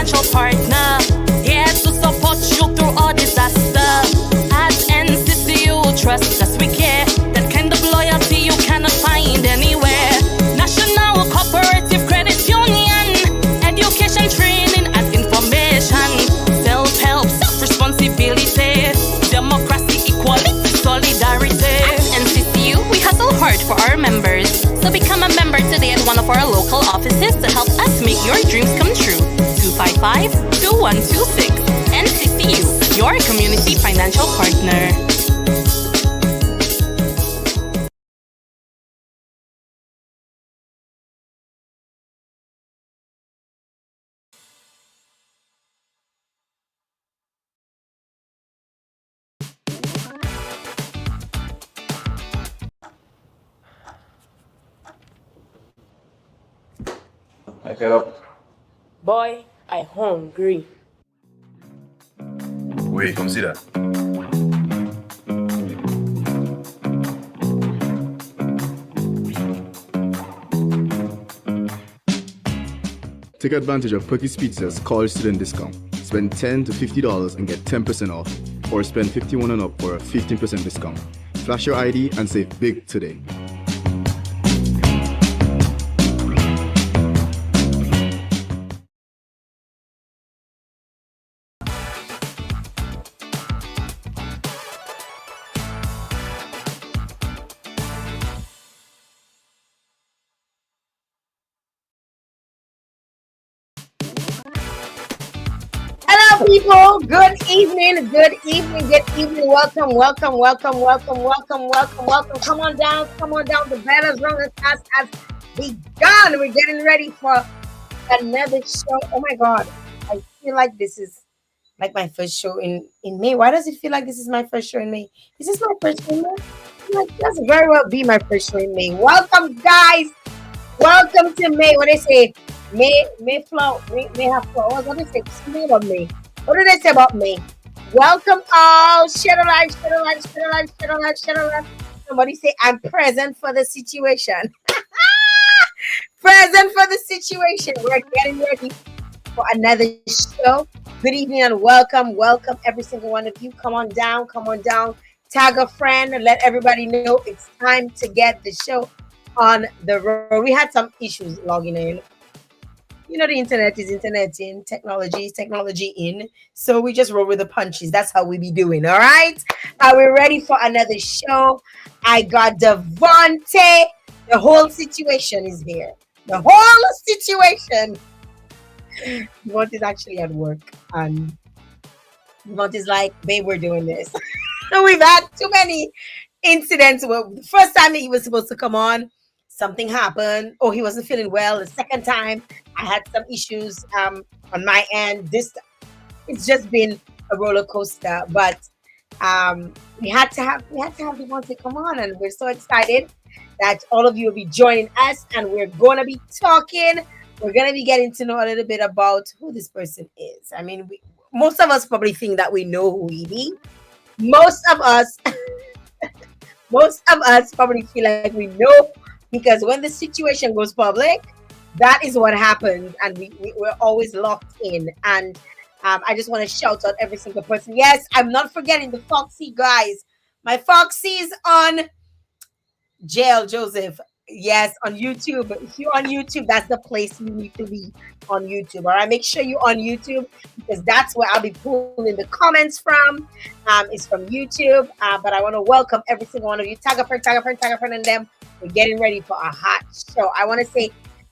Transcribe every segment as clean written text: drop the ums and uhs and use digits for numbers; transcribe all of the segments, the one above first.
financial partner. Here to support you through all disaster. At NCCU, trust us, we care. That kind of loyalty you cannot find anywhere. National Cooperative Credit Union. Education, training, and information. Self-help, self-responsibility. Democracy, equality, solidarity. At NCCU, we hustle hard for our members. So become a member today at one of our local offices to help us make your dreams come true. 255-2126. NCCU, your community financial partner. I get up. Boy, I hungry. Wait, come see that. Take advantage of Perky's Pizza's college student discount. Spend $10 to $50 and get 10% off, or spend $51 and up for a 15% discount. Flash your ID and save big today. Hello, people. Good evening. Good evening. Good evening. Welcome. Welcome. Welcome. Welcome. Welcome. Welcome. Welcome. Come on down. Come on down. The Bella's Wellness Cast has begun. We're getting ready for another show. Oh my God. I feel like this is like my first show in May. Why does it feel like this is my first show in May? Is this my first show in May? Like, that's very well be my first show in May. Welcome, guys. Welcome to May. What they say? May flow. May have flowers. What do they say? Something about May. What do they say about May? Welcome all. Share the live. Share the live. Share the live. Share the live. Share the live. Somebody say I'm present for the situation. Present for the situation. We're getting ready for another show. Good evening and welcome. Welcome every single one of you. Come on down. Come on down. Tag a friend and let everybody know it's time to get the show on the road. We had some issues logging in. You know, the internet is internet in, technology is technology in. So we just roll with the punches. That's how we be doing. All right. Are we ready for another show? I got Devonte. The whole situation is here. The whole situation. Devonte is actually at work. And Devonte is like, babe, we're doing this. We've had too many incidents. Well, the first time he was supposed to come on, something happened. Oh, he wasn't feeling well. The second time, I had some issues on my end. It's just been a roller coaster. But we had to have Devonte come on, and we're so excited that all of you will be joining us, and we're going to be talking. We're going to be getting to know a little bit about who this person is. I mean, most of us probably think that we know who he is. Most of us probably feel like we know, because when the situation goes public, that is what happens, and we're always locked in. And I just want to shout out every single person. Yes, I'm not forgetting the Foxy guys. My Foxy's on Jael Joseph. Yes, on YouTube. If you're on YouTube, that's the place you need to be, on YouTube. All right, make sure you're on YouTube, because that's where I'll be pulling the comments from. It's from YouTube. But I want to welcome every single one of you. Tag a friend, and them. We're getting ready for a hot show. I want to say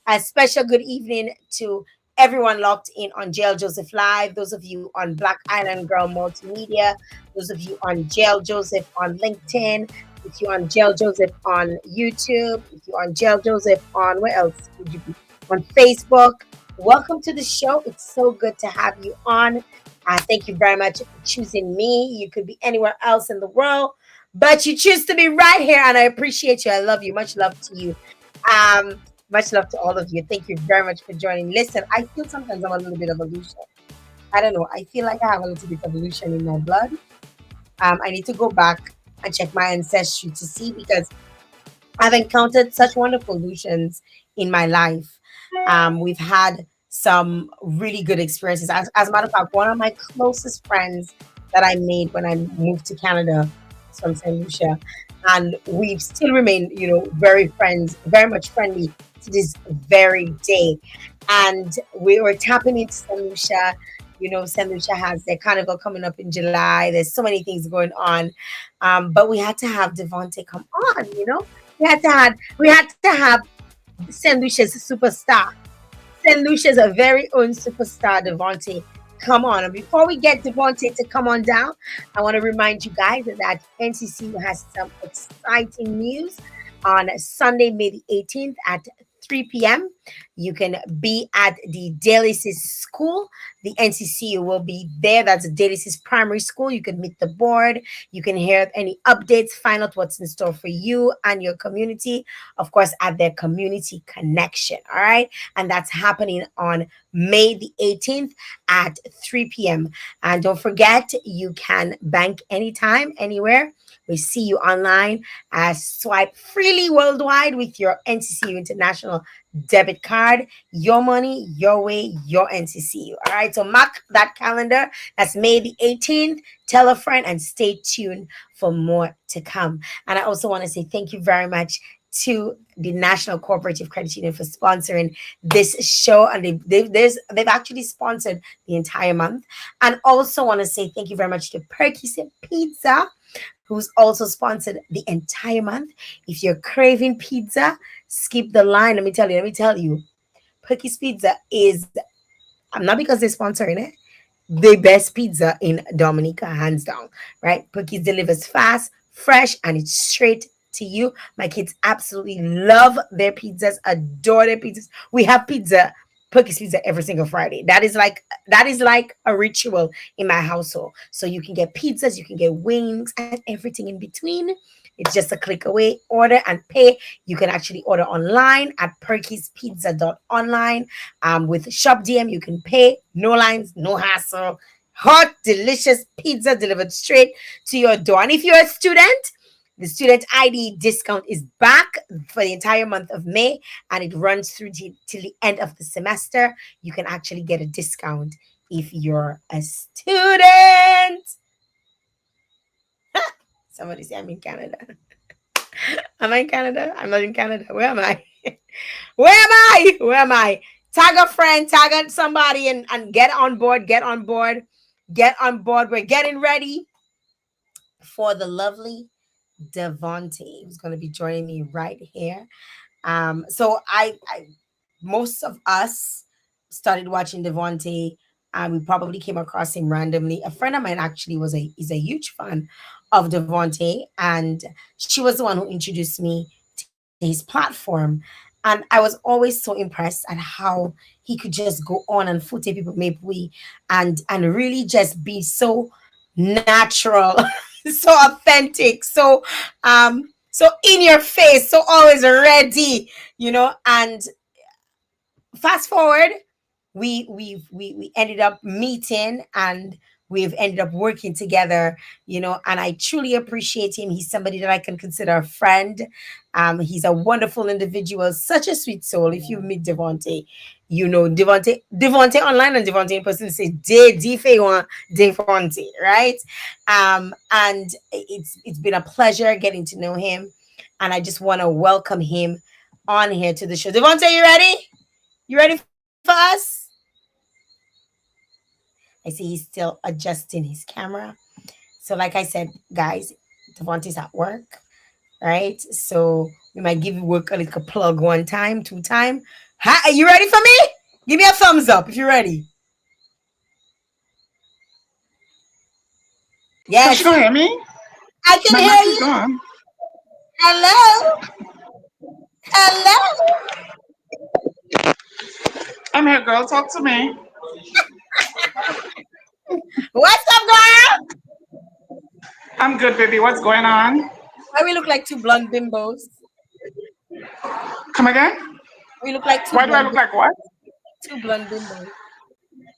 a special good evening to everyone locked in on Jael Joseph Live. Those of you on Black Island Girl Multimedia. Those of you on Jael Joseph on LinkedIn. If you're on Jael Joseph on YouTube, if you're on Jael Joseph on, where else would you be? On Facebook. Welcome to the show. It's so good to have you on. Thank you very much for choosing me. You could be anywhere else in the world, but you choose to be right here, and I appreciate you. I love you. Much love to you. Much love to all of you. Thank you very much for joining. Listen, I feel sometimes I'm a little bit of illusion. I don't know. I feel like I have a little bit of illusion in my blood. I need to go back and check my ancestry to see, because I've encountered such wonderful illusions in my life. We've had some really good experiences. As a matter of fact, one of my closest friends that I made when I moved to Canada is from St. Lucia, and we've still remained, very friends, very much friendly to this very day. And we were tapping into St. Lucia. St. Lucia has their carnival coming up in July. There's so many things going on, but we had to have Devonte come on. We had to have St. Lucia's superstar. St. Lucia's a very own superstar, Devonte. Come on. And before we get Devonte to come on down, I want to remind you guys that NCCU has some exciting news on Sunday, May the 18th at 3 p.m. You can be at the Dalysis School. The NCCU will be there. That's the Dalysis Primary School. You can meet the board. You can hear any updates, find out what's in store for you and your community, of course, at their community connection. All right. And that's happening on May the 18th at 3 p.m. And don't forget, you can bank anytime, anywhere. We see you online. Swipe freely worldwide with your NCCU International debit card. Your money, your way, your NCCU. All right. So mark that calendar. That's May the 18th. Tell a friend and stay tuned for more to come. And I also want to say thank you very much to the National Cooperative Credit Union for sponsoring this show, and they've actually sponsored the entire month. And also want to say thank you very much to Perky's Pizza, who's also sponsored the entire month. If you're craving pizza, skip the line. Let me tell you, Perky's Pizza is, not because they're sponsoring it, the best pizza in Dominica, hands down, right? Perky's delivers fast, fresh, and it's straight to you. My kids absolutely love their pizzas, adore their pizzas. We have Perky's Pizza every single Friday. That is like a ritual in my household. So you can get pizzas, you can get wings, and everything in between. It's just a click away. Order and pay. You can actually order online at perkyspizza.online. With Shop DM, you can pay. No lines, no hassle. Hot, delicious pizza delivered straight to your door. And if you're a student, the student ID discount is back for the entire month of May, and it runs through till the end of the semester. You can actually get a discount if you're a student. Somebody say I'm in Canada. Am I in Canada? I'm not in Canada. Where am I? Where am I? Tag a friend, tag somebody, and get on board. We're getting ready for the lovely Devonte, who's going to be joining me right here. So I most of us started watching Devonte, and we probably came across him randomly. A friend of mine actually is a huge fan of Devonte, and she was the one who introduced me to his platform. And I was always so impressed at how he could just go on and foot people maybe and really just be so natural, so authentic, so in your face, so always ready, and fast forward, we ended up meeting, and we've ended up working together, and I truly appreciate him. He's somebody that I can consider a friend. He's a wonderful individual, such a sweet soul. If you meet Devonte, Devonte online and Devonte in person, say Devonte, right? And it's been a pleasure getting to know him, and I just want to welcome him on here to the show. Devonte, you ready? You ready for us? I see he's still adjusting his camera. So like I said, guys, Devonte's at work, right? So we might give work a little plug one time, two time. Hi, are you ready for me? Give me a thumbs up if you're ready. Yes. Can you hear me? I can hear you. Gone. Hello. I'm here, girl. Talk to me. What's up, girl? I'm good, baby. What's going on? Why we look like two blonde bimbos? Come again? We look like two. Why do I look like what? Two blonde bimbos.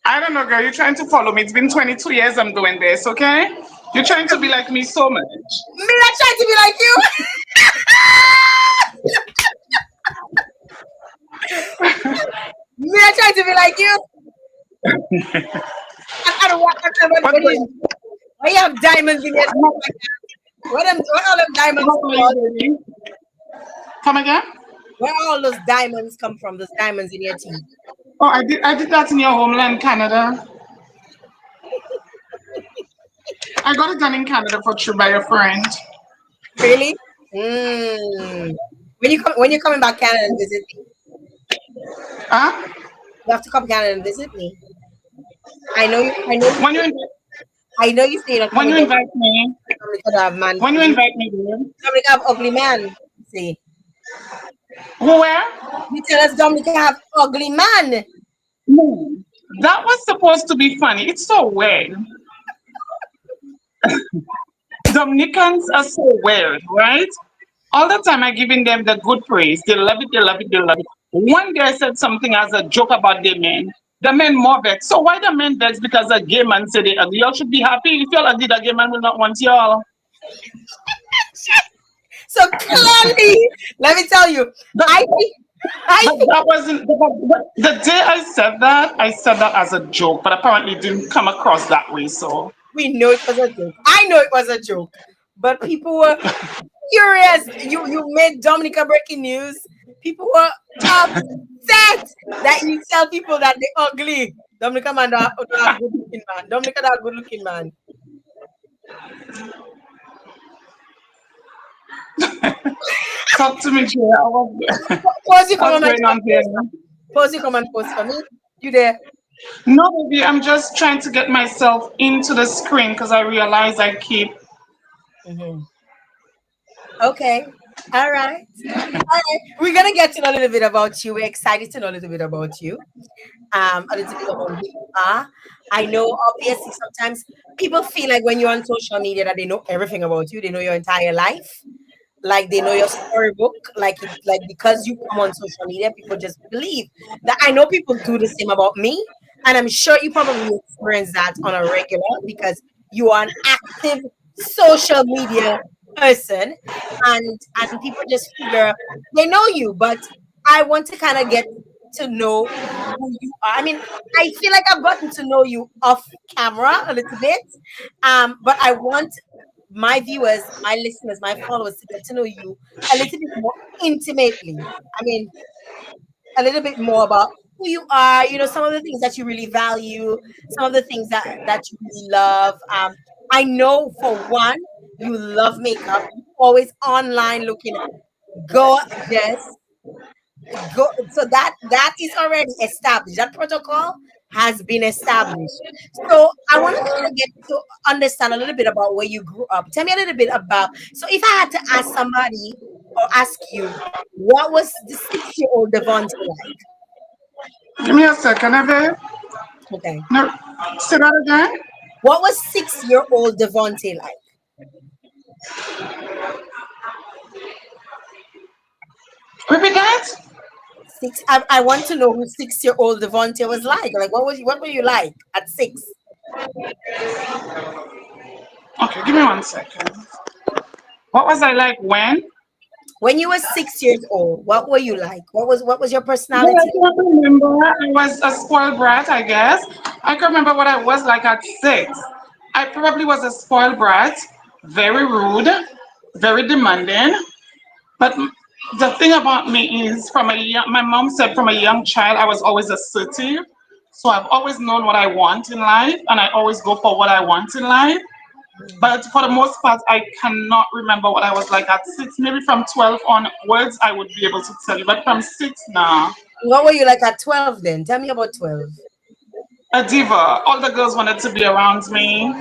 I don't know, girl. You're trying to follow me. It's been 22 years I'm doing this, okay? You're trying to be like me so much. Me not trying to be like you. Me I try to be like you. And what What's do you going why you have diamonds in your teeth on? like that? What all them diamonds How come are you from? doing? Come again? Where all those diamonds come from? Those diamonds in your teeth. Oh, I did that in your homeland, Canada. I got it done in Canada for true by a friend. Really? Mm. When you're coming back Canada and visit me, Huh? you have to come Canada and visit me. When you invite, I know you say you're not when coming you down invite me, to have man when for you you. invite me, dear. Dominica have ugly man. See. Where? You tell us Dominica have ugly man. No. That was supposed to be funny. It's so weird. Dominicans are so weird, right? All the time I giving them the good praise. They love it, they love it, they love it. One day I said something as a joke about the men. The men more vexed. So why the men vexed? Because a gay man said they ugly. Y'all should be happy. If y'all ugly, the gay man will not want y'all. So clearly, let me tell you, But, I think I but think that wasn't the day I said that as a joke, but apparently it didn't come across that way. So we know it was a joke. I know it was a joke. But people were furious. You made Dominica breaking news. People were upset that you tell people that they're ugly. Dominica man don't have good looking man. Dominica don't have good looking man. talk to me, Jael. Pause you come What's on my going on here? pause you come and post for me. You there? No, baby, I'm just trying to get myself into the screen because I realize I keep. Mhm. Okay. All right. All right. We're gonna get to know a little bit about you. We're excited to know a little bit about you. A little bit about who you are. I know obviously sometimes people feel like when you're on social media that they know everything about you, they know your entire life, like they know your storybook, like because you come on social media, people just believe that. I know people do the same about me, and I'm sure you probably experience that on a regular because you are an active social media person, and people just figure they know you, but I want to kind of get to know who you are. I mean, I feel like I've gotten to know you off camera a little bit, but I want my viewers, my listeners, my followers to get to know you a little bit more intimately. I mean, a little bit more about who you are, some of the things that you really value, some of the things that you really love. I know for one, you love makeup. You're always online looking gorgeous. So that is already established. That protocol has been established. So I want to kind of get to understand a little bit about where you grew up. Tell me a little bit about. So if I had to ask somebody or ask you, what was the 6-year-old Devonte like? Give me a second, Eve. Okay. No, say that again. What was 6-year-old Devonte like? Repeat that. I want to know who 6-year-old Devonte was like. Like what were you like at 6? Okay, give me 1 second. What was I like when? When you were 6 years old, what were you like? What was your Well, I personality? can't remember. I was a spoiled brat, I guess. I can remember what I was like at 6. I probably was a spoiled brat, very rude, very demanding. But the thing about me is, my mom said from a young child, I was always assertive. So I've always known what I want in life, and I always go for what I want in life. But for the most part, I cannot remember what I was like at 6. Maybe from 12 onwards, I would be able to tell you. But from 6, nah. What were you like at 12 then? Tell me about 12. A diva. All the girls wanted to be around me.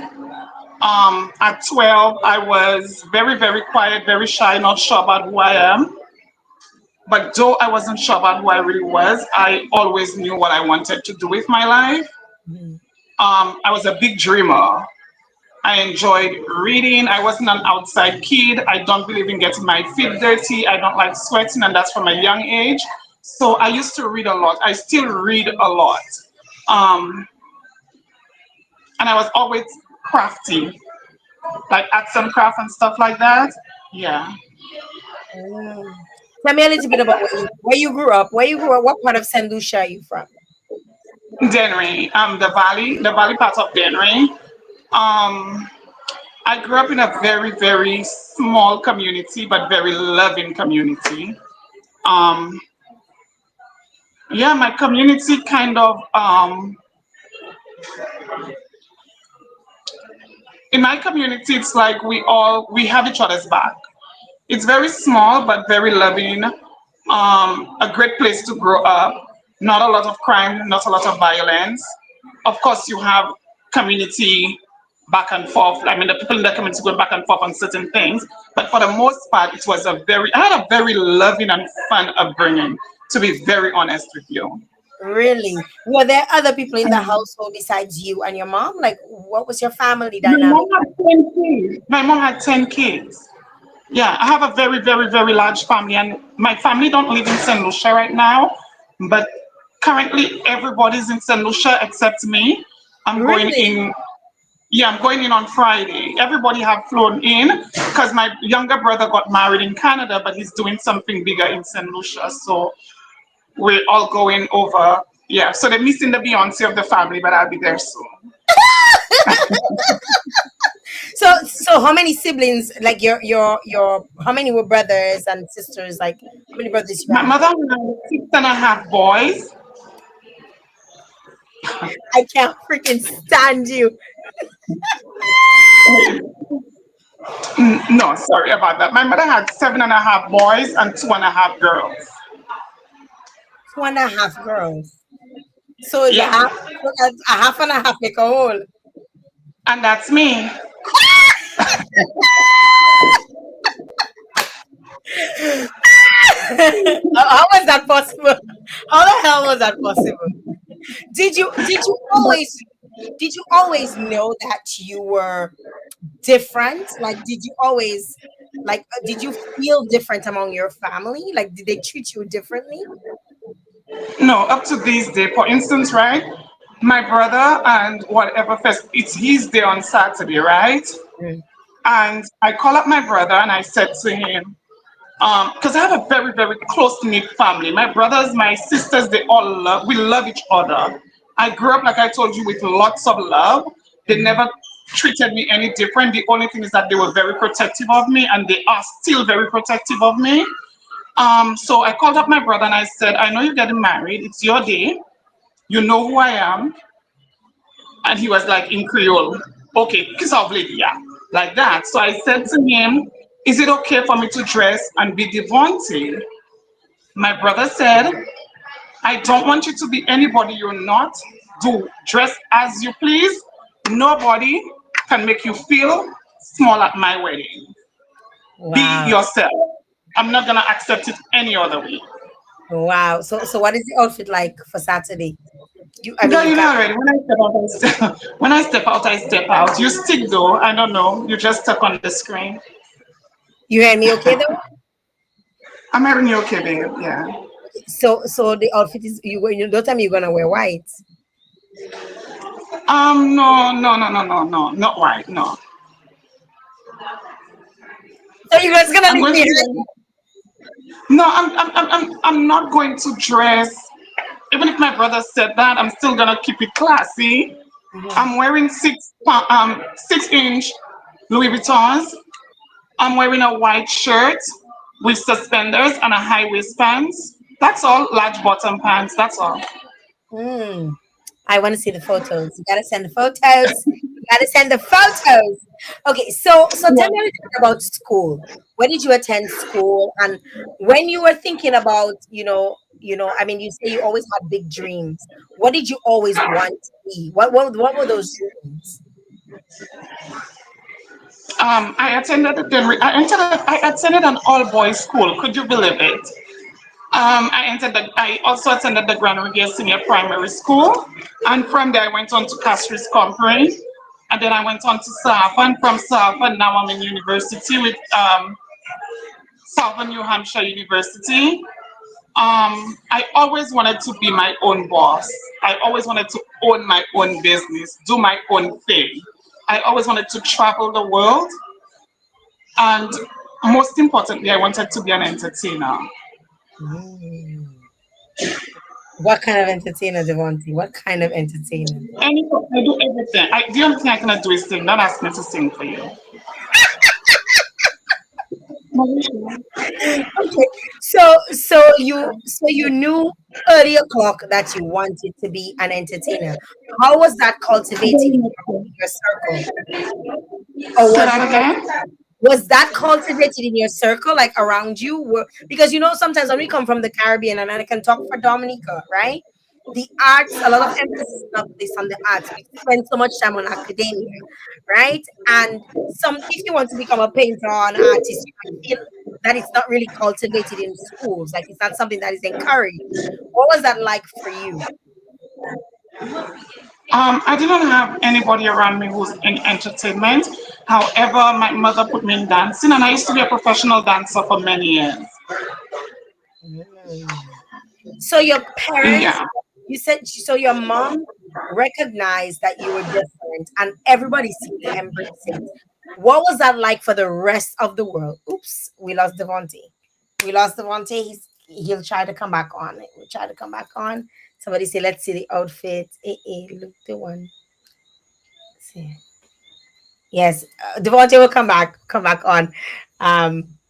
At 12, I was very, very quiet, very shy, not sure about who I am. But though I wasn't sure about who I really was, I always knew what I wanted to do with my life. Mhm. I was a big dreamer. I enjoyed reading. I wasn't an outside kid. I don't believe in getting my feet dirty. I don't like sweating, and that's from a young age. So I used to read a lot. I still read a lot. Um, and I was always crafty, like arts and craft and stuff like that. Yeah. Mm. Tell me a little bit about where you grew up. Where you grew up? What part of St. Lucia are you from? Denry, the valley part of Denry. Um, I grew up in a very, very small community, but very loving community. Um, yeah, my community kind of, in my community, it's like we have each other's back. It's very small, but very loving. A great place to grow up. Not a lot of crime, not a lot of violence. Of course, you have community back and forth. I mean, the people in the community go back and forth on certain things. But for the most part, it was I had a very loving and fun upbringing, to be very honest with you. Really? Were there other people in the household besides you and your mom? Like, what was your family My dynamic? mom had 10 kids. My mom had 10 kids. Yeah, I have a very, very, very large family, and my family don't live in St. Lucia right now, but currently everybody's in St. Lucia except me. I'm going Really? in. Yeah, I'm going in on Friday. Everybody have flown in because my younger brother got married in Canada, but he's doing something bigger in St. Lucia. So we're all going over. Yeah, so they're missing the Beyonce of the family, but I'll be there soon. So how many siblings? Like how many were brothers and sisters? Like how many brothers you My have? mother had 6.5 boys. I can't freaking stand you. No, sorry about that. My mother had 7.5 boys and 2.5 girls. 2.5 girls. So it's a Yeah, half, a half and a half make a whole. and that's me. How was that possible? How the hell was that possible? Did you always know that you were different? Like, did you always did you feel different among your family? Like, did they treat you differently? No, up to this day, for instance, right? My brother and whatever fest, it's his day on Saturday, right? Mm. And I call up my brother and I said to him, because I have a very, very close knit family. My brothers, my sisters, we love each other. I grew up, like I told you, with lots of love. They never treated me any different. The only thing is that they were very protective of me, and they are still very protective of me. So I called up my brother and I said, I know you're getting married. It's your day. You know who I am. And he was like in Creole, okay, kiss off lady, yeah, like that. So I said to him, is it okay for me to dress and be Devonte? My brother said, I don't want you to be anybody you're not. Do dress as you please. Nobody can make you feel small at my wedding. Be Wow. yourself. I'm not gonna accept it any other way. Wow. So what is the outfit like for Saturday? I mean, Girl, you you know can't. already. When I step out, when I step out, I step out. You stick though. I don't know. You just stuck on the screen. You hear me okay though? I'm hearing you okay, babe. Yeah. So the outfit is you don't tell me you're gonna wear white. No, no, no, no, no, no, not white. No, So you guys gonna I'm leave going me to. hanging? No, I'm not going to dress. Even if my brother said that, I'm still gonna keep it classy. Mhm. I'm wearing 6-inch Louis Vuittons. I'm wearing a white shirt with suspenders and a high waist pants. That's all. Large bottom pants. That's all. Hmm. I want to see the photos. You gotta send the photos. You gotta send the photos. Okay, so tell me a little bit about school. Where did you attend school? And when you were thinking about, I mean, you say you always had big dreams. What did you always want to be? What were those dreams? I attended an all boys school. Could you believe it? I also attended the Grand Riviere Senior Primary School, and from there I went on to Castries Company, and then I went on to SAFA, and from SAFA now I'm in university with Southern New Hampshire University. I always wanted to be my own boss. I always wanted to own my own business, do my own thing. I always wanted to travel the world, and most importantly, I wanted to be an entertainer. Mm. What kind of entertainer, Devonte? What kind of entertainer? Anything, I do everything. The only thing I cannot do is sing. Don't ask me to sing for you. Okay, so you knew 30 o'clock that you wanted to be an entertainer. How was that cultivated in your circle, or Say was that again. that cultivated in your circle, like around you? Because sometimes when we come from the Caribbean, and I can talk for Dominica, right? The arts, a lot of emphasis is not placed on the arts. We spend so much time on academia, right? And if you want to become a painter or an artist, you might feel that it's not really cultivated in schools, like it's not something that is encouraged. What was that like for you? I didn't have anybody around me who's in entertainment. However, my mother put me in dancing, and I used to be a professional dancer for many years. Mm. So your parents, Yeah. you said, so your mom recognized that you were different, and everybody seemed to embrace it. What was that like for the rest of the world? Oops, we lost Devonte. We lost Devonte. He'll try to come back on. We'll try to come back on. Somebody say, let's see the outfit. Look the one. Let's see. Yes, Devonte will come back on.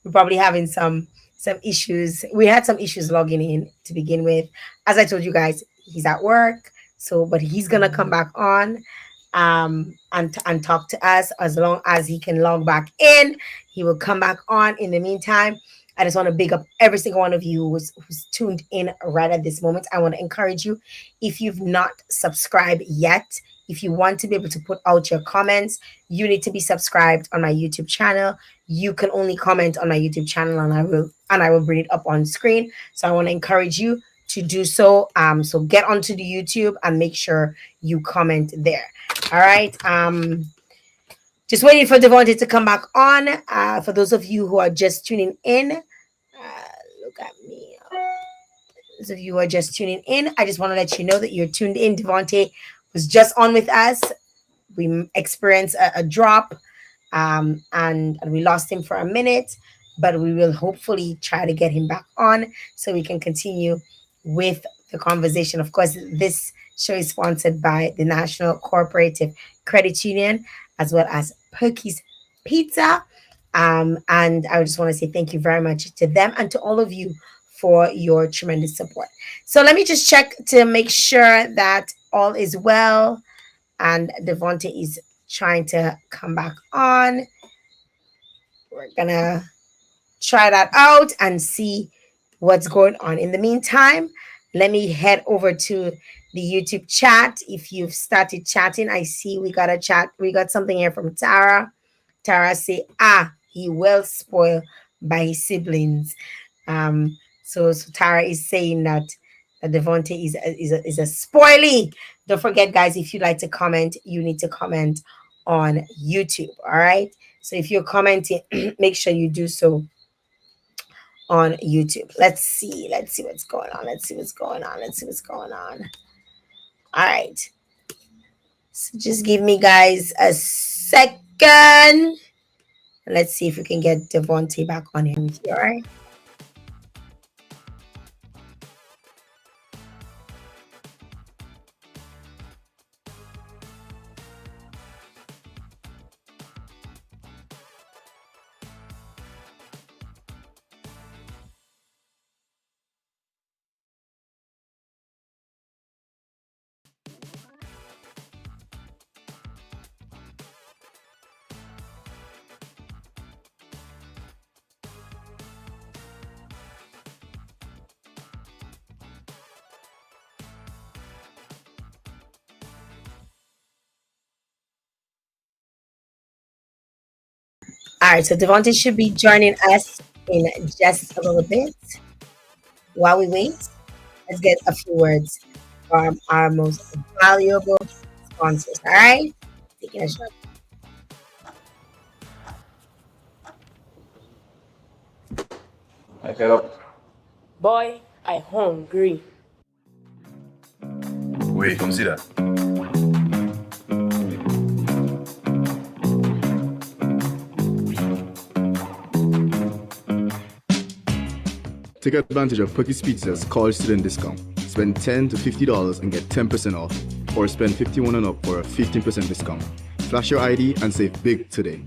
We're probably having some issues. We had some issues logging in to begin with. As I told you guys, he's at work, so but he's gonna come back on, and talk to us as long as he can log back in. He will come back on. In the meantime, I just want to big up every single one of you who's tuned in right at this moment. I want to encourage you, if you've not subscribed yet, if you want to be able to put out your comments, you need to be subscribed on my YouTube channel. You can only comment on my YouTube channel, and I will bring it up on screen. So I want to encourage you to do so. So get onto the YouTube and make sure you comment there. All right. Just waiting for Devonte to come back on. For those of you who are just tuning in, look at me. Those of you who are just tuning in, I just want to let you know that you're tuned in. Devonte was just on with us. We experienced a drop, and we lost him for a minute, but we will hopefully try to get him back on so we can continue with the conversation. Of course, this show is sponsored by the National Cooperative Credit Union as well as Perky's Pizza. And I just want to say thank you very much to them and to all of you for your tremendous support. So let me just check to make sure that all is well. And Devonte is trying to come back on. We're gonna try that out and see what's going on. In the meantime, let me head over to the YouTube chat. If you've started chatting, I see we got a chat. We got something here from Tara. Tara say, he well spoiled by his siblings. So Tara is saying that Devonte is a spoily. Don't forget, guys, if you'd like to comment, you need to comment on YouTube. All right. So if you're commenting, make sure you do so on YouTube. Let's see what's going on. Let's see what's going on. All right. So just give me, guys, a second. Let's see if we can get Devonte back on here with you. All right. All right, so Devonte should be joining us in just a little bit. While we wait, let's get a few words from our most valuable sponsors. All right, taking a shot. I get up. Boy, I hungry. Wait, come see that. Take advantage of Perky's Pizza's college student discount. Spend $10 to $50 and get 10% off, or spend 51 and up for a 15% discount. Flash your ID and save big today.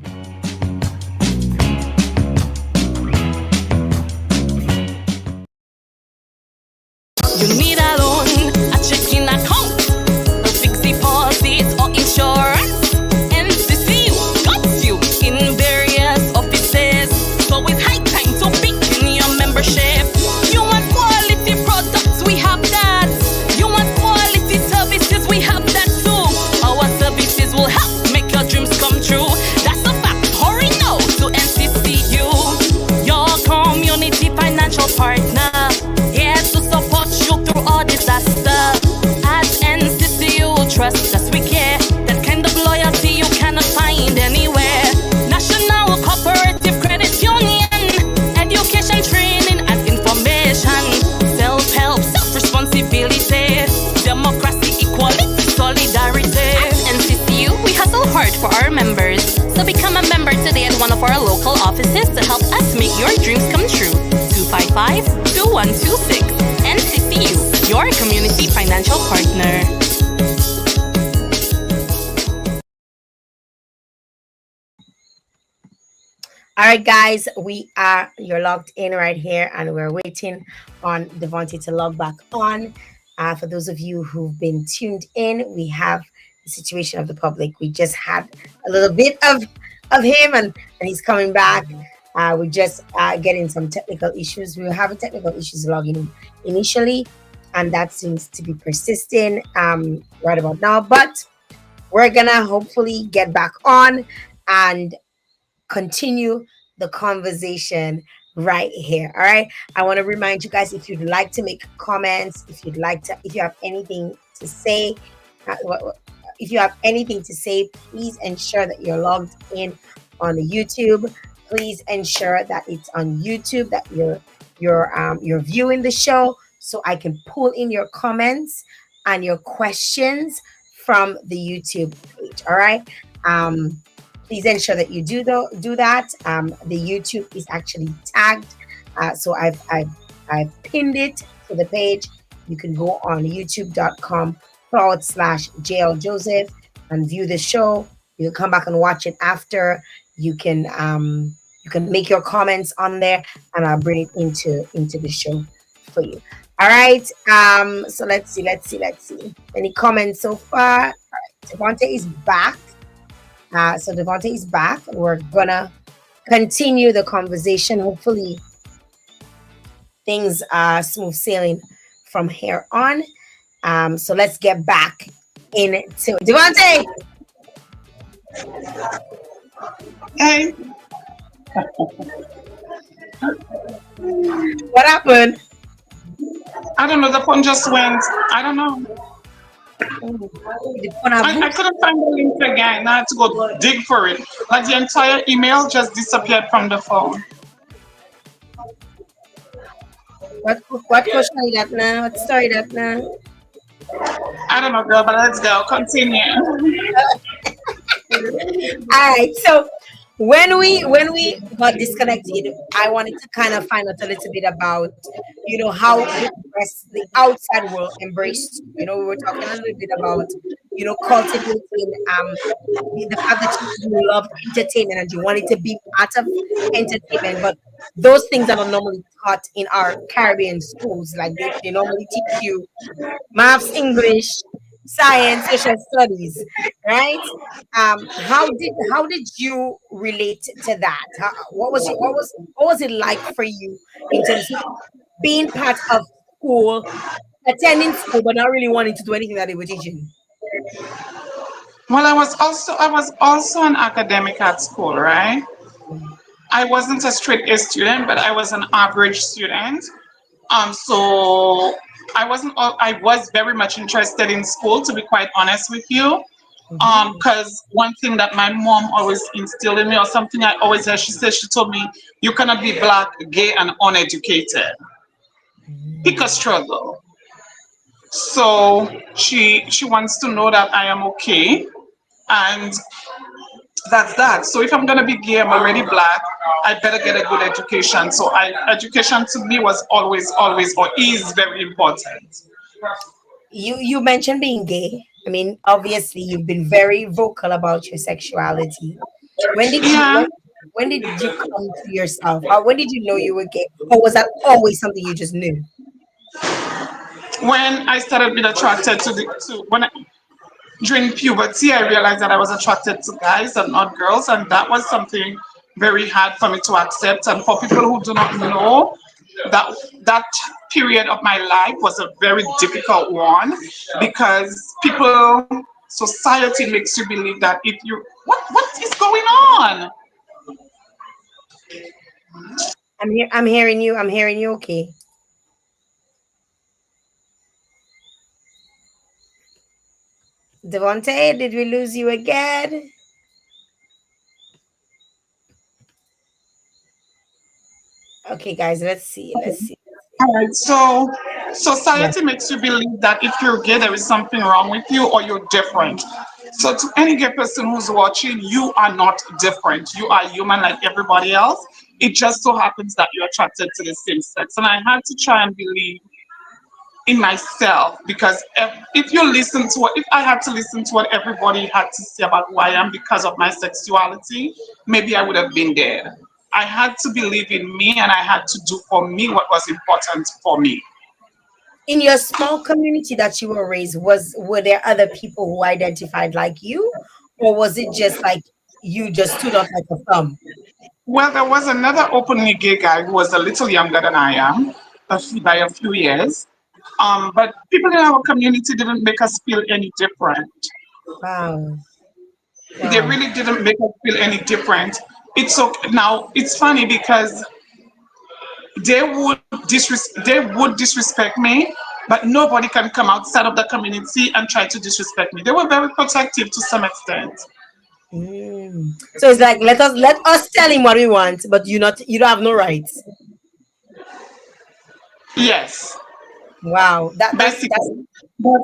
You need a loan, a checking account, a fixed deposit or insurance. NCC got you in various offices, so it's high time to begin your membership. You want quality products, we have that. You want quality services, we have that too. Our services will help make your dreams come true. That's a fact. Hurry now to NCCU, your community financial partner. Yes, to support you through all disaster. At NCCU, trust us, we care. That kind of loyalty you cannot find anywhere. National Cooperative Credit Union, education, training, and information. Self-help, self-responsibility, democracy, equality, solidarity. At NCCU, we hustle hard for our members. So become a member today at one of our local offices to help us make your dreams come true. 255-2126. NCCU, your community financial partner. All right, guys, you're logged in right here, and we're waiting on Devonte to log back on. For those of you who've been tuned in, we have the situation of the public. We just had a little bit of him, and he's coming back. We just getting some technical issues. We were having technical issues logging in initially, and that seems to be persisting right about now. But we're gonna hopefully get back on and continue the conversation right here. All right. I want to remind you guys, if you'd like to make comments, if you have anything to say, please ensure that you're logged in on the YouTube. Please ensure that it's on YouTube, that you're viewing the show, so I can pull in your comments and your questions from the YouTube page. All right. Please ensure that you do that. The YouTube is actually tagged, so I've pinned it to the page. You can go on youtube.com/Jael Joseph and view the show. You can come back and watch it after. You can make your comments on there, and I'll bring it into the show for you. All right. So let's see. Any comments so far? All right. Devonte is back. So Devonte is back. We're gonna continue the conversation. Hopefully, things are smooth sailing from here on. So let's get back into Devonte. Hey. What happened? I don't know. The phone just went. I don't know. I couldn't find the link again. I had to go dig for it. Like the entire email just disappeared from the phone. What question is that now? What story that now? I don't know, girl, but let's go. Continue. All right. So when we got disconnected, I wanted to kind of find out a little bit about, how the outside world embraced. We were talking a little bit about, cultivating the fact that you love entertainment and you wanted to be part of entertainment, but those things are not normally taught in our Caribbean schools. Like they normally teach you maths, English, science, social studies, right? How did you relate to that? What was it like for you in terms of being part of school, attending school, but not really wanting to do anything that they were teaching? Well, I was also an academic at school, right? I wasn't a straight A student, but I was an average student. So I was very much interested in school, to be quite honest with you. Because one thing that my mom always instilled in me, or something I always heard, she told me, you cannot be Black, gay, and uneducated. Pick a struggle. So she wants to know that I am okay. And that's that. So if I'm gonna be gay, I'm already black. I better get a good education. So education to me was always, or is very important. You mentioned being gay. I mean, obviously, you've been very vocal about your sexuality. When did you Yeah. when did you come to yourself? Or when did you know you were gay? Or was that always something you just knew? When I started being attracted to when I, during puberty, I realized that I was attracted to guys and not girls, and that was something very hard for me to accept. And for people who do not know, that that period of my life was a very difficult one because people, society makes you believe that if you what is going on? I'm hearing you. I'm hearing you. Okay. Devonte, did we lose you again? Okay, guys, let's see. Let's see. All right, so Yeah. society makes you believe that if you're gay, there is something wrong with you or you're different. So, to any gay person who's watching, you are not different. You are human like everybody else. It just so happens that you're attracted to the same sex. And I had to try and believe in myself because if you listen to what, if I had to listen to what everybody had to say about who I am because of my sexuality, maybe I would have been dead. I had to believe in me and I had to do for me what was important for me. In your small community that you were raised, were there other people who identified like you, or was it just like you just stood out like a thumb? Well, there was another openly gay guy who was a little younger than I am, by a few years. But people in our community didn't make us feel any different. Wow. They Wow. really didn't make us feel any different. It's okay. Now it's funny because they would disrespect me, but nobody can come outside of the community and try to disrespect me. They were very protective to some extent. Mm. So it's like let us tell him what we want, but you don't have no rights. Yes, Wow. That's basically. But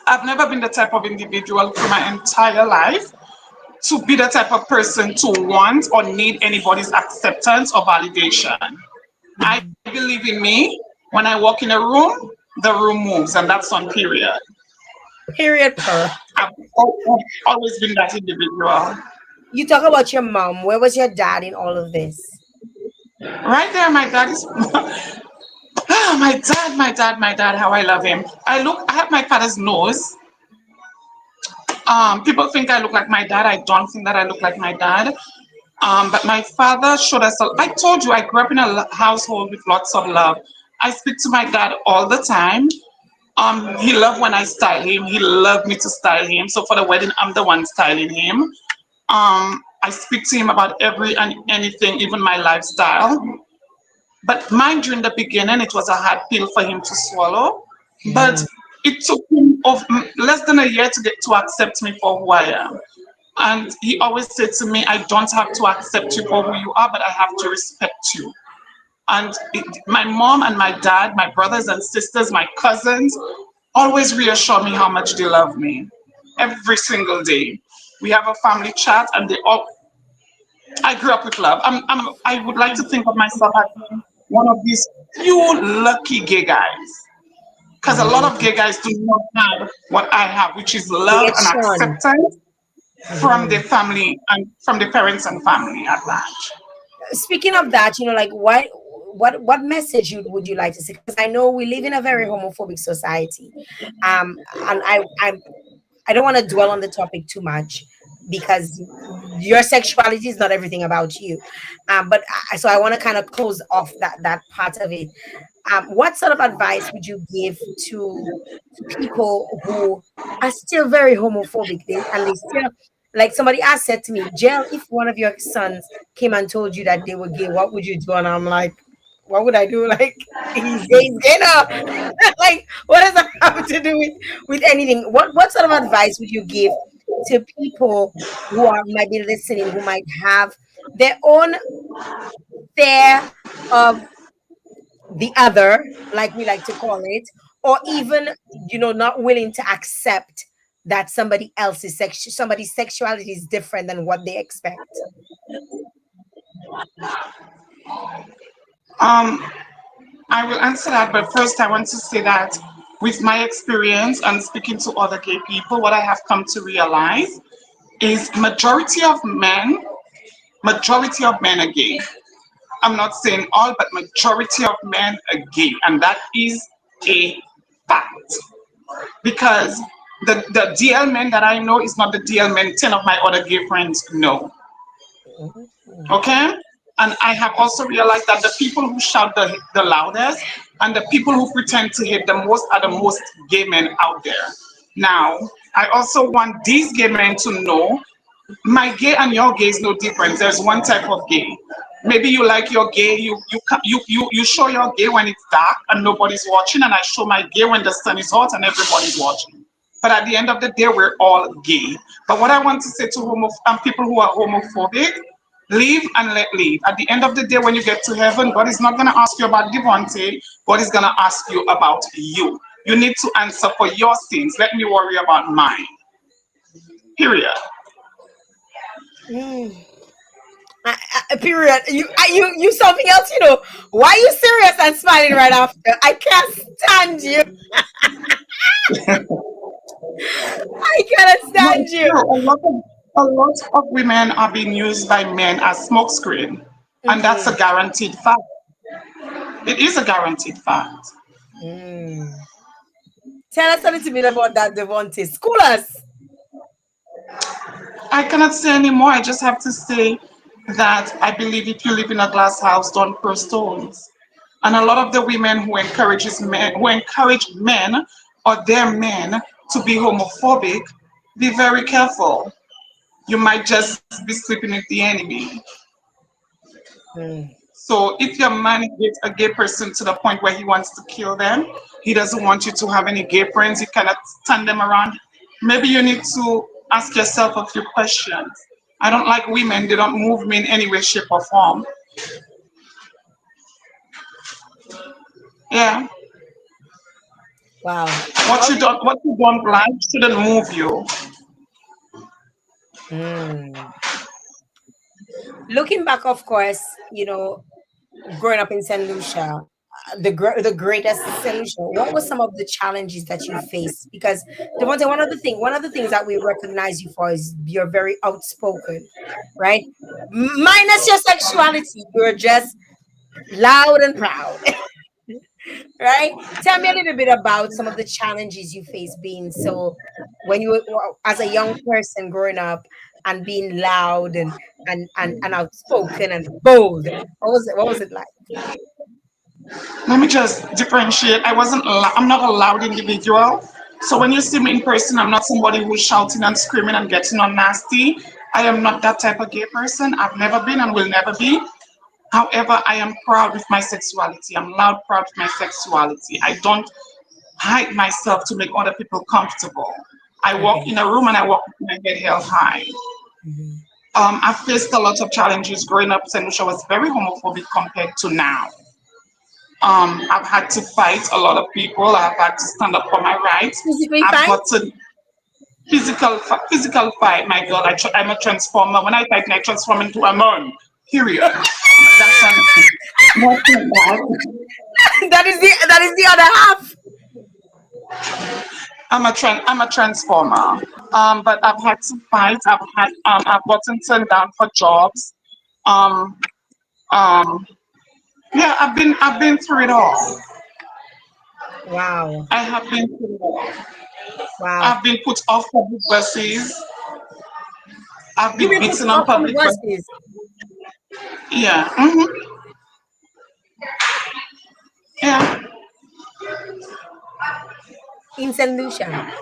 I've never been the type of individual through my entire life to be the type of person to want or need anybody's acceptance or validation. I believe in me. When I walk in a room, the room moves, and that's on period. period per. I've always been that individual. You talk about your mom. Where was your dad in all of this? Right there, my dad is. Oh, my dad, how I love him. I have my father's nose. People think I look like my dad. I don't think that I look like my dad. But my father showed us. I told you I grew up in a household with lots of love. I speak to my dad all the time. He loved when I style him. He loved me to style him. So for the wedding, I'm the one styling him. I speak to him about every and anything, even my lifestyle. But mind you, in the beginning, it was a hard pill for him to swallow. But it took him less than a year to get to accept me for who I am. And he always said to me, I don't have to accept you for who you are, but I have to respect you. And my mom and my dad, my brothers and sisters, my cousins, always reassure me how much they love me every single day. We have a family chat, and they all. I grew up with love. I would like to think of myself as being one of these few lucky gay guys, because a lot of gay guys do not have what I have, which is They love get and shunned. acceptance from the Mhm. family and from the parents and family at large. Speaking of that, like what message would you like to see? Because I know we live in a very homophobic society, and I don't want to dwell on the topic too much because your sexuality is not everything about you. But so I want to kind of close off that part of it. What sort of advice would you give to people who are still very homophobic? And they still, like somebody asked said to me, Jael, if one of your sons came and told you that they were gay, what would you do? And I'm like, what would I do? Like he's gay now. Like what does that have to do with anything? What sort of advice would you give to people who are might be listening, who might have their own fear of the other, like we like to call it, or even not willing to accept that somebody's sexuality is different than what they expect? Um, I will answer that, but first I want to say that with my experience and speaking to other gay people, what I have come to realize is majority of men are gay. I'm not saying all, but majority of men are gay, and that is a fact. Because the DL men that I know is not the DL men 10 of my other gay friends know. Okay? And I have also realized that the people who shout the loudest and the people who pretend to hate the most are the most gay men out there. Now, I also want these gay men to know my gay and your gay is no different. There's one type of gay. Maybe you like your gay, you show your gay when it's dark and nobody's watching, and I show my gay when the sun is hot and everybody's watching. But at the end of the day, we're all gay. But what I want to say to people who are homophobic, live and let live. At the end of the day, when you get to heaven, God is not going to ask you about Devonte. God is going to ask you about you. You need to answer for your sins. Let me worry about mine. Period. Period. You something else, you know. Why are you serious and smiling right after? I can't stand you. I cannot No, stand it's you. true. A lot of women are being used by men as smokescreen, and that's a guaranteed fact. It is a guaranteed fact. Tell us a little bit about that, Devonte. School us. I cannot say anymore. I just have to say that I believe if you live in a glass house, don't throw stones. And a lot of the women who encourage men or their men to be homophobic, be very careful. You might just be sleeping with the enemy. So if your man gets a gay person to the point where he wants to kill them, he doesn't want you to have any gay friends, you cannot stand them around, maybe you need to ask yourself a few questions. I don't like women, they don't move me in any way, shape, or form. Yeah. Wow. What you don't like shouldn't move you. Looking back, of course, you know, growing up in St. Lucia, the greatest St. Lucia, what were some of the challenges that you faced? Because Devonte, one of the things that we recognize you for is you're very outspoken, right? Minus your sexuality, you're just loud and proud. Right? Tell me a little bit about some of the challenges you face being so when you were as a young person growing up and being loud and outspoken and bold. What was it like? Let me just differentiate. I'm not a loud individual. So when you see me in person, I'm not somebody who's shouting and screaming and getting on nasty. I am not that type of gay person. I've never been and will never be. However, I am proud with my sexuality. I'm loud, proud with my sexuality. I don't hide myself to make other people comfortable. I walk in a room and I walk with my head held high. I faced a lot of challenges growing up. St. Lucia was very homophobic compared to now. I've had to fight a lot of people. I've had to stand up for my rights. Physically I've fine? gotten physical fight. My girl, I'm a transformer. When I fight, I transform into a man. Period. That's nothing bad. That is the other half. I'm a transformer. But I've had to fight. I've gotten turned down for jobs. Um, um, yeah, I've been through it all. Wow. I have been through it all. Wow. I've been put off public buses. I've You've been been put beaten on off on the public buses. buses Yeah. Yeah. in St. Lucia.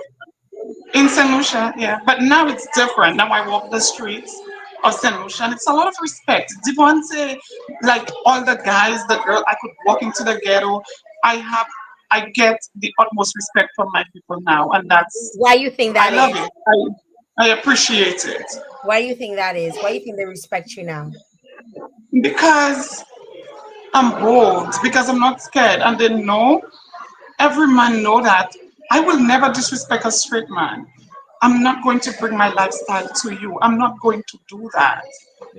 In St. Lucia, yeah. But now it's different. Now I walk the streets of St. Lucia and it's a lot of respect. Devonte, like all the guys, the girl, I could walk into the ghetto. I get the utmost respect from my people now. And Why you think I that love is? it. I appreciate it. Why do you think that is? Why do you think they respect you now? Because I'm bold, because I'm not scared. And they know, every man know that I will never disrespect a straight man. I'm not going to bring my lifestyle to you. I'm not going to do that.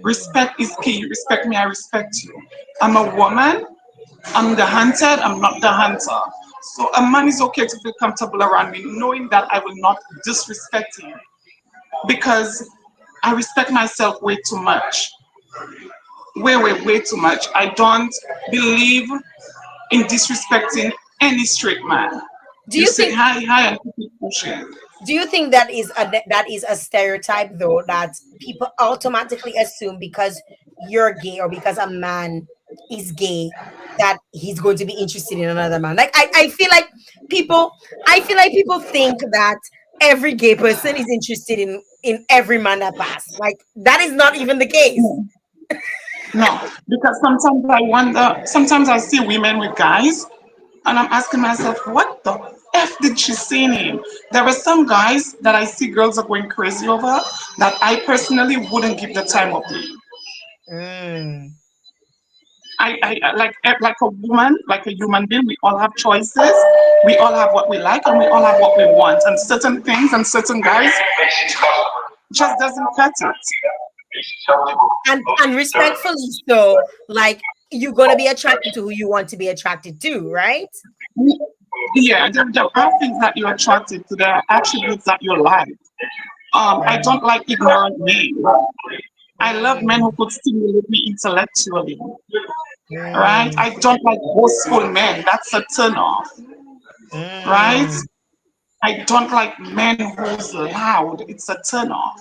Respect is key. You respect me, I respect you. I'm a woman. I'm the hunted. I'm not the hunter. So a man is okay to feel comfortable around me, knowing that I will not disrespect him because I respect myself way too much. Way too much. I don't believe in disrespecting any straight man. Do You you say think hi and keep pushing. that is a stereotype though that people automatically assume because you're gay or because a man is gay that he's going to be interested in another man? Like I feel like people think that every gay person is interested in every man that pass. Like that is not even the case. No, because sometimes I wonder, sometimes I see women with guys, and I'm asking myself, what the F did she see in him? There are some guys that I see girls are going crazy over that I personally wouldn't give the time of day. Mm. Like a woman, like a human being, we all have choices. We all have what we like and we all have what we want. And certain things and certain guys just doesn't cut it. And respectfully so, like you're gonna be attracted to who you want to be attracted to, right? Yeah, there are things that you're attracted to. There are attributes that you like. I don't like ignorant men. I love men who could stimulate me intellectually. Right? Mm, I don't like boastful men. That's a turn off. Right? mm, I don't like men who's loud. It's a turn off.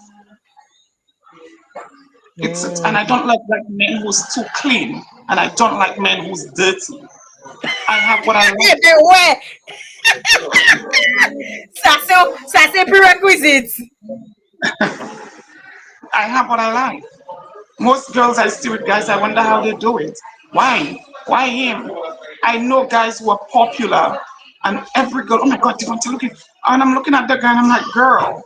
And I mm. don't like men who's too clean. And I don't like men who's dirty. I have what I like. Everywhere. Ça c'est prerequisites. I have what I like. Most girls I see with guys, I wonder how they do it. Why? Why him? I know guys who are popular, and every girl, oh my God, Devonte, look at, and I'm looking at the guy, and I'm like, girl,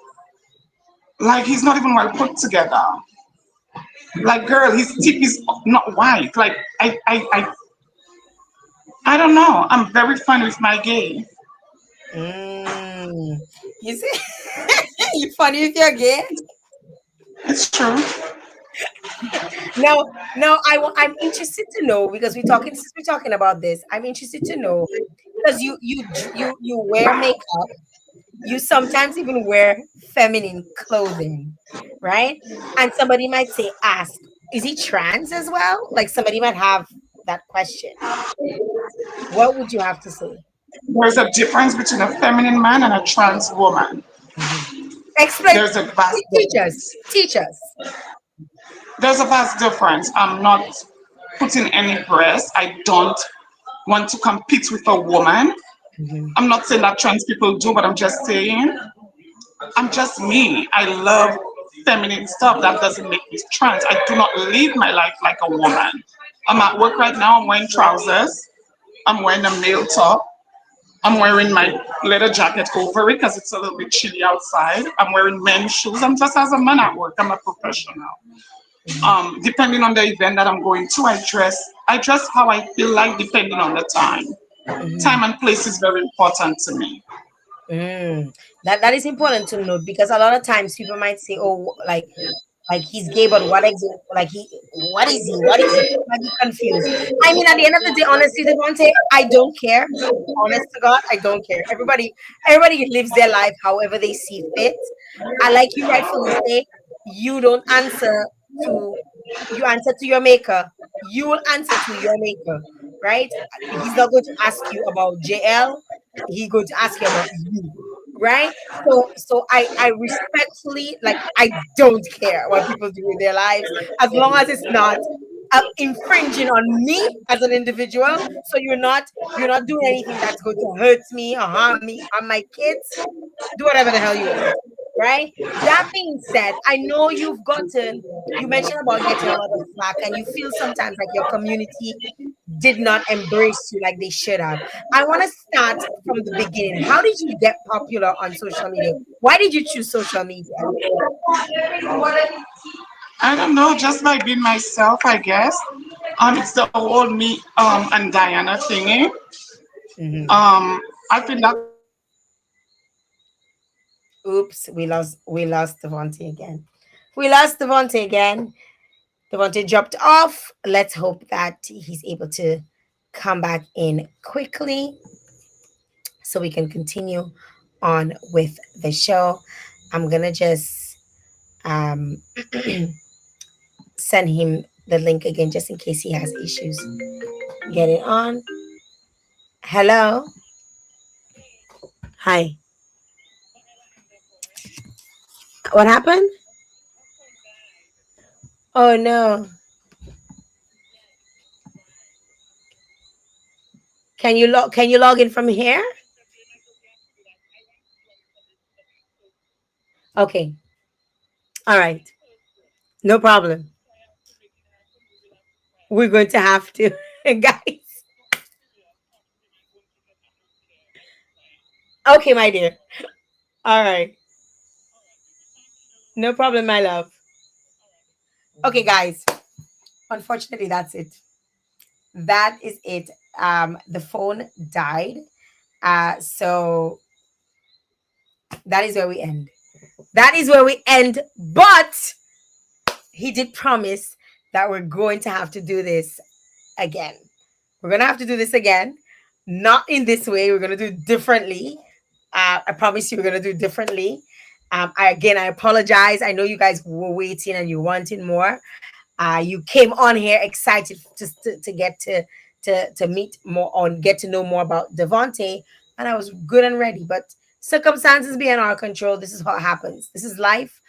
like he's not even well put together. Like, girl, his teeth is not white. Like, I don't know. I'm very fun with my gay. Mm. You see, you funny if you're gay. It's true. No, I'm interested to know because since we're talking about this. I'm interested to know because you wear makeup. You sometimes even wear feminine clothing, right? And somebody might say, ask, is he trans as well? Like somebody might have that question. What would you have to say? There's a difference between a feminine man and a trans woman. Mhm. Explain. There's a vast Teach us. difference. Teach us. There's a vast difference. I'm not putting any press. I don't want to compete with a woman. Mhm. I'm not saying that trans people do, but I'm just saying I'm just me. I love feminine stuff. That doesn't make me trans. I do not live my life like a woman. I'm at work right now. I'm wearing trousers. I'm wearing a male top. I'm wearing my leather jacket over it because it's a little bit chilly outside. I'm wearing men's shoes. I'm just as a man at work. I'm a professional. Depending on the event that I'm going to, I dress how I feel like depending on the time. Mhm. Time and place is very important to me. Mm. That is important to note because a lot of times people might say, "Oh, like he's gay, but what is he? What is he?" People might be confused. I mean, at the end of the day, honestly, Devontae, I don't care. Honest to God, I don't care. Everybody lives their life however they see fit. I like you rightfully say, you don't answer to you answer to your maker. You will answer to your maker, right? He's not going to ask you about JL. He's going to ask you about you, right? So I respectfully, like, I don't care what people do with their lives as long as it's not infringing on me as an individual. So you're not doing anything that's going to hurt me or harm me or my kids. Do whatever the hell you want, right? That being said, I know you mentioned about getting a lot of flack and you feel sometimes like your community did not embrace you like they should have. I want to start from the beginning. How did you get popular on social media? Why did you choose social media? I don't know, just by being myself, I guess. It's the whole me and Diana thingy. Mhm. I think that Oops, we lost Devonte again. We lost Devonte again. Devonte dropped off. Let's hope that he's able to come back in quickly so we can continue on with the show. I'm gonna just um, send him the link again just in case he has issues getting on. Hello. Hi. What happened? Oh no. Can you log in from here? Okay. All right. No problem. We're going to have to guys. Okay, my dear. All right. No problem, my love. Okay, guys. Unfortunately, that's it. That is it. The phone died. So that is where we end. That is where we end. But he did promise that we're going to have to do this again. We're gonna have to do this again. Not in this way. We're gonna do it differently. I promise you, we're gonna do it differently. I apologize. I know you guys were waiting and you wanted more. You came on here excited just to get to meet more on, get to know more about Devonte, and I was good and ready. But circumstances beyond our control. This is what happens. This is life.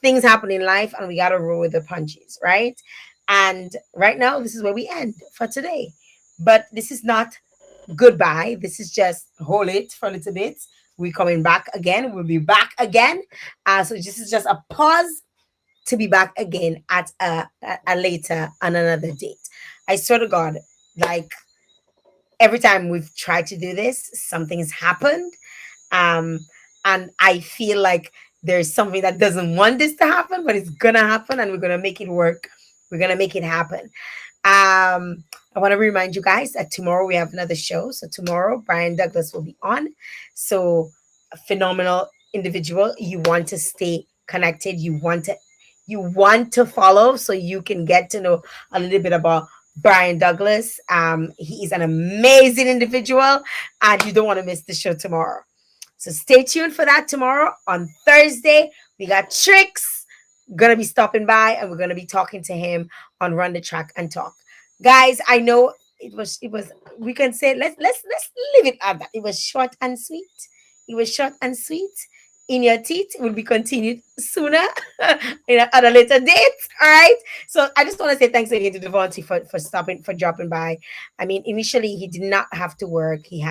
Things happen in life, and we gotta roll with the punches, right? And right now, this is where we end for today. But this is not goodbye. This is just hold it for a little bit. We're coming back again. We'll be back again. So this is just a pause to be back again at a later on another date. I swear to God, like every time we've tried to do this, something's happened. Um, and I feel like there's something that doesn't want this to happen, but it's gonna happen, and we're gonna make it work. We're gonna make it happen. I want to remind you guys that tomorrow we have another show. So tomorrow, Brian Douglas will be on. So a phenomenal individual. You want to stay connected. You want to follow so you can get to know a little bit about Brian Douglas. He is an amazing individual, and you don't want to miss the show tomorrow. So stay tuned for that tomorrow. On Thursday, we got Tricks gonna be stopping by, and we're gonna be talking to him on Run the Track and Talk. Guys, I know it was we can say let's leave it at that. It was short and sweet. It was short and sweet. In your teeth will be continued sooner at a later date. All right. So I just want to say thanks again to Devonte for dropping by. I mean, initially he did not have to work. He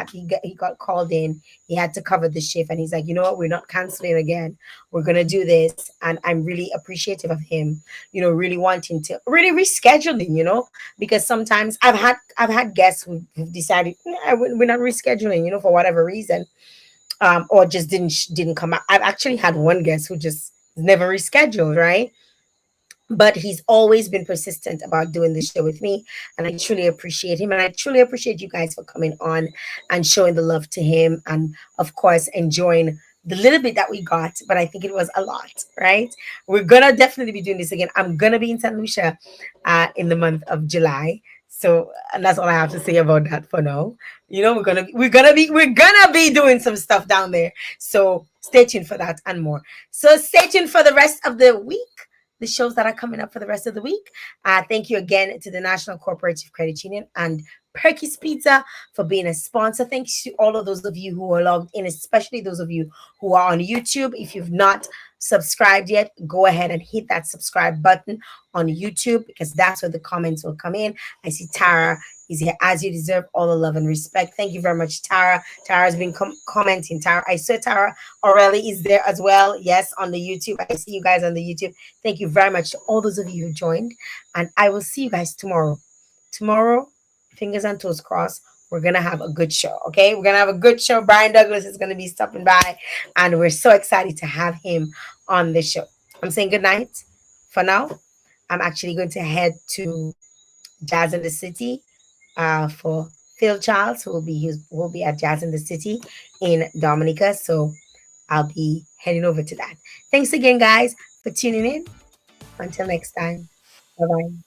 got called in. He had to cover the shift, and he's like, you know what, we're not canceling again. We're gonna do this, and I'm really appreciative of him. Really wanting to really rescheduling. Because sometimes I've had guests who've decided we're not rescheduling. For whatever reason, or just didn't come out. I've actually had one guest who just never rescheduled, right? But he's always been persistent about doing this show with me, and I truly appreciate him, and I truly appreciate you guys for coming on and showing the love to him, and of course enjoying the little bit that we got. But I think it was a lot, right? We're gonna definitely be doing this again. I'm gonna be in St. Lucia in the month of July. So, and that's all I have to say about that for now. We're gonna be doing some stuff down there. So stay tuned for that and more. So stay tuned for the rest of the week, the shows that are coming up for the rest of the week. Thank you again to the National Cooperative Credit Union and Perky's Pizza for being a sponsor. Thanks to all of those of you who are logged in, especially those of you who are on YouTube. If you've not subscribed yet, go ahead and hit that subscribe button on YouTube, because that's where the comments will come in. I see Tara is here. As you deserve all the love and respect. Thank you very much, Tara. Tara's been commenting. I saw Tara Aurelie is there as well. Yes, on the YouTube. I see you guys on the YouTube. Thank you very much to all those of you who joined. And I will see you guys tomorrow. Tomorrow, fingers and toes crossed, we're gonna have a good show. Okay, we're gonna have a good show. Brian Douglas is gonna be stopping by, and we're so excited to have him on the show. I'm saying good night for now. I'm actually going to head to Jazz in the City for Phil Charles, who will be at Jazz in the City in Dominica. So I'll be heading over to that. Thanks again, guys, for tuning in. Until next time. Bye bye.